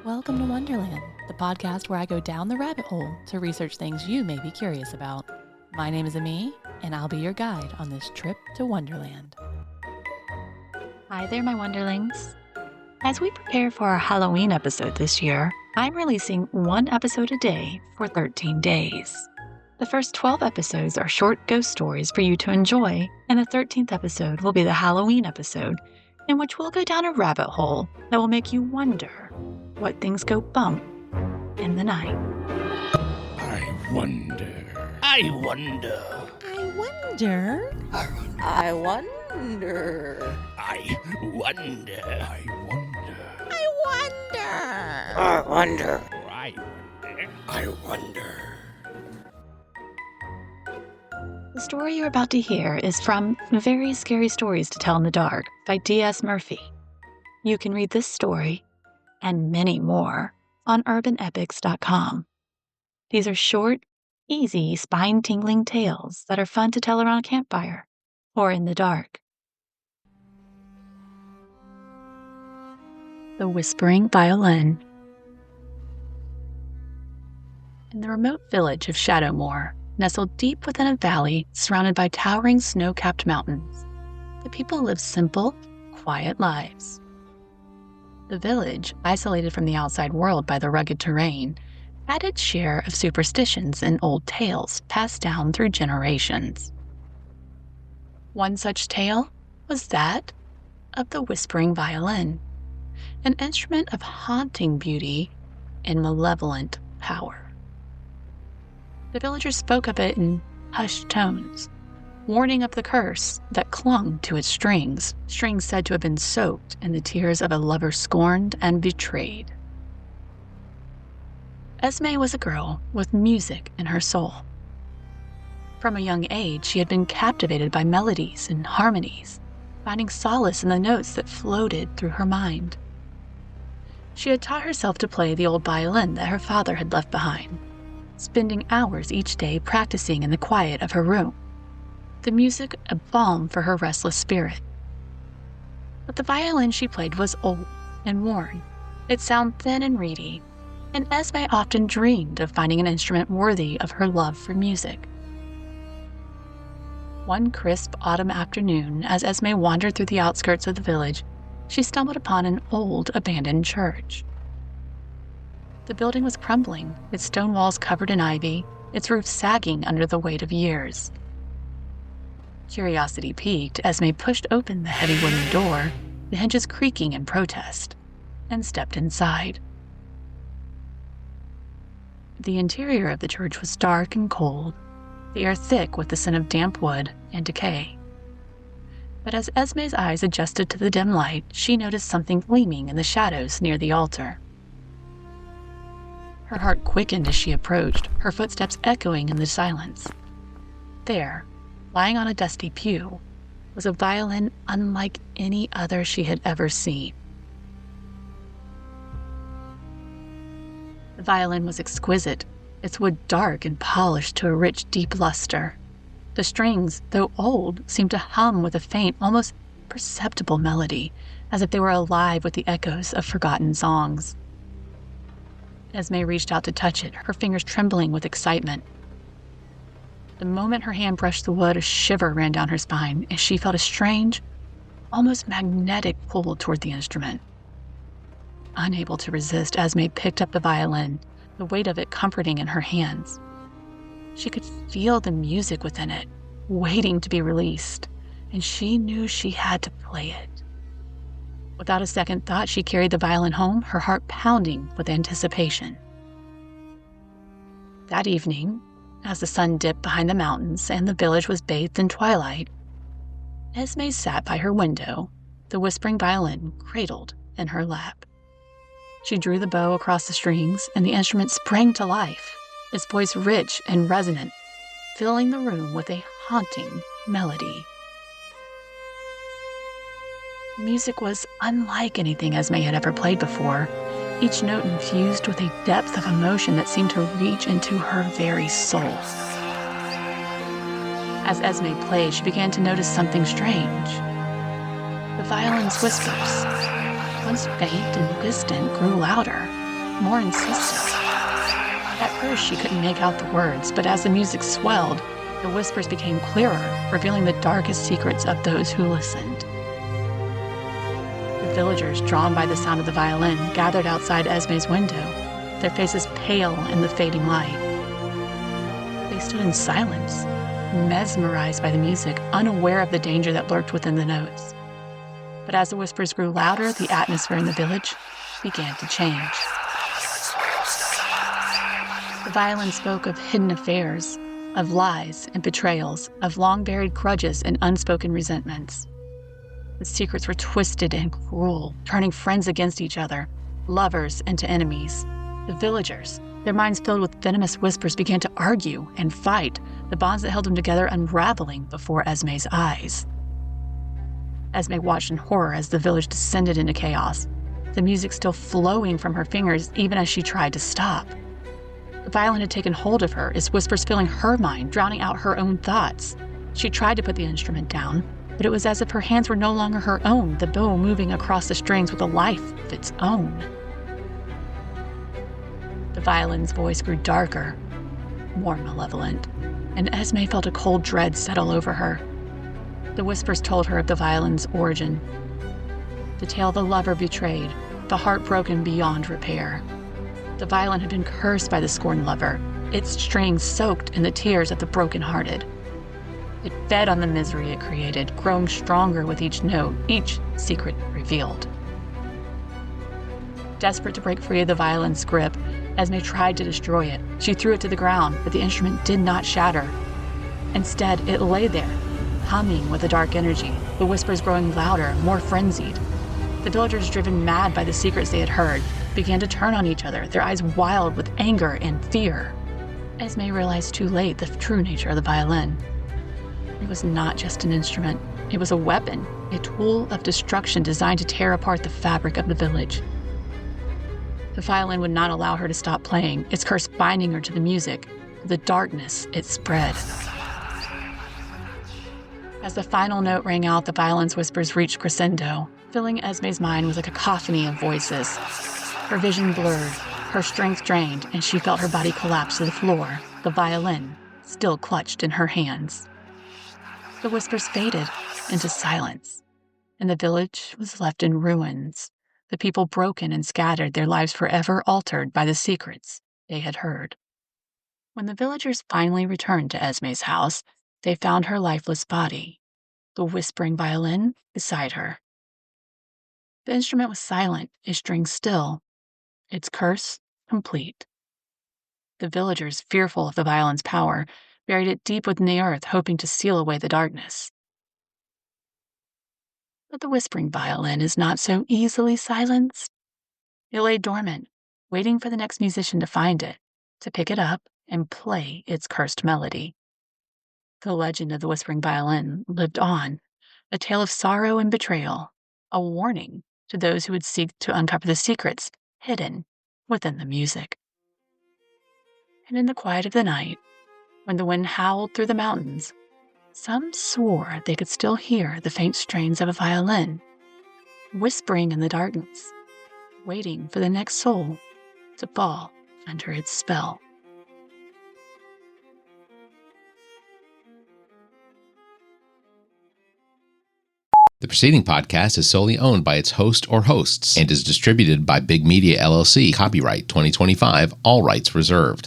Welcome to Wonderland, the podcast where I go down the rabbit hole to research things you may be curious about. My name is Ami, and I'll be your guide on this trip to Wonderland. Hi there, my Wonderlings. As we prepare for our Halloween episode this year, I'm releasing one episode a day for 13 days. The first 12 episodes are short ghost stories for you to enjoy, and the 13th episode will be the Halloween episode, in which we'll go down a rabbit hole that will make you wonder what things go bump in the night. I wonder. I wonder. I wonder. I wonder. I wonder. I wonder. The story you're about to hear is from Very Scary Stories to Tell in the Dark by D.S. Murphy. You can read this story and many more on urbanepics.com. These are short, easy, spine-tingling tales that are fun to tell around a campfire or in the dark. The Whispering Violin. In the remote village of Shadowmoor, nestled deep within a valley surrounded by towering snow-capped mountains, the people live simple, quiet lives. The village, isolated from the outside world by the rugged terrain, had its share of superstitions and old tales passed down through generations. One such tale was that of the Whispering Violin, an instrument of haunting beauty and malevolent power. The villagers spoke of it in hushed tones, warning of the curse that clung to its strings said to have been soaked in the tears of a lover scorned and betrayed. Esme was a girl with music in her soul. From a young age, she had been captivated by melodies and harmonies, finding solace in the notes that floated through her mind. She had taught herself to play the old violin that her father had left behind, spending hours each day practicing in the quiet of her room, the music a balm for her restless spirit. But the violin she played was old and worn. Its sound thin and reedy, and Esme often dreamed of finding an instrument worthy of her love for music. One crisp autumn afternoon, as Esme wandered through the outskirts of the village, she stumbled upon an old, abandoned church. The building was crumbling, its stone walls covered in ivy, its roof sagging under the weight of years. Curiosity piqued, Esme pushed open the heavy wooden door, the hinges creaking in protest, and stepped inside. The interior of the church was dark and cold, the air thick with the scent of damp wood and decay. But as Esme's eyes adjusted to the dim light, she noticed something gleaming in the shadows near the altar. Her heart quickened as she approached, her footsteps echoing in the silence. There, lying on a dusty pew, was a violin unlike any other she had ever seen. The violin was exquisite, its wood dark and polished to a rich, deep luster. The strings, though old, seemed to hum with a faint, almost perceptible melody, as if they were alive with the echoes of forgotten songs. Esme reached out to touch it, her fingers trembling with excitement. The moment her hand brushed the wood, a shiver ran down her spine as she felt a strange, almost magnetic pull toward the instrument. Unable to resist, Esme picked up the violin, the weight of it comforting in her hands. She could feel the music within it, waiting to be released, and she knew she had to play it. Without a second thought, she carried the violin home, her heart pounding with anticipation. That evening, as the sun dipped behind the mountains and the village was bathed in twilight, Esme sat by her window, the whispering violin cradled in her lap. She drew the bow across the strings, and the instrument sprang to life, its voice rich and resonant, filling the room with a haunting melody. The music was unlike anything Esme had ever played before, each note infused with a depth of emotion that seemed to reach into her very soul. As Esme played, she began to notice something strange. The violin's whispers, once faint and distant, grew louder, more insistent. At first, she couldn't make out the words, but as the music swelled, the whispers became clearer, revealing the darkest secrets of those who listened. The villagers, drawn by the sound of the violin, gathered outside Esme's window, their faces pale in the fading light. They stood in silence, mesmerized by the music, unaware of the danger that lurked within the notes. But as the whispers grew louder, the atmosphere in the village began to change. The violin spoke of hidden affairs, of lies and betrayals, of long-buried grudges and unspoken resentments. The secrets were twisted and cruel, turning friends against each other, lovers into enemies. The villagers, their minds filled with venomous whispers, began to argue and fight, the bonds that held them together unraveling before Esme's eyes. Esme watched in horror as the village descended into chaos, the music still flowing from her fingers even as she tried to stop. The violin had taken hold of her, its whispers filling her mind, drowning out her own thoughts. She tried to put the instrument down, but it was as if her hands were no longer her own, the bow moving across the strings with a life of its own. The violin's voice grew darker, more malevolent, and Esme felt a cold dread settle over her. The whispers told her of the violin's origin, the tale of a lover betrayed, the heart broken beyond repair. The violin had been cursed by the scorned lover, its strings soaked in the tears of the broken-hearted. It fed on the misery it created, growing stronger with each note, each secret revealed. Desperate to break free of the violin's grip, Esme tried to destroy it. She threw it to the ground, but the instrument did not shatter. Instead, it lay there, humming with a dark energy, the whispers growing louder, more frenzied. The villagers, driven mad by the secrets they had heard, began to turn on each other, their eyes wild with anger and fear. Esme realized too late the true nature of the violin. It was not just an instrument. It was a weapon, a tool of destruction designed to tear apart the fabric of the village. The violin would not allow her to stop playing, its curse binding her to the music, to the darkness it spread. As the final note rang out, the violin's whispers reached crescendo, filling Esme's mind with a cacophony of voices. Her vision blurred, her strength drained, and she felt her body collapse to the floor, the violin still clutched in her hands. The whispers faded into silence, and the village was left in ruins, the people broken and scattered, their lives forever altered by the secrets they had heard. When the villagers finally returned to Esme's house, they found her lifeless body, the whispering violin beside her. The instrument was silent, its strings still, its curse complete. The villagers, fearful of the violin's power, buried it deep within the earth, hoping to seal away the darkness. But the whispering violin is not so easily silenced. It lay dormant, waiting for the next musician to find it, to pick it up and play its cursed melody. The legend of the whispering violin lived on, a tale of sorrow and betrayal, a warning to those who would seek to uncover the secrets hidden within the music. And in the quiet of the night, when the wind howled through the mountains, some swore they could still hear the faint strains of a violin, whispering in the darkness, waiting for the next soul to fall under its spell. The preceding podcast is solely owned by its host or hosts and is distributed by Big Media LLC. Copyright 2025, all rights reserved.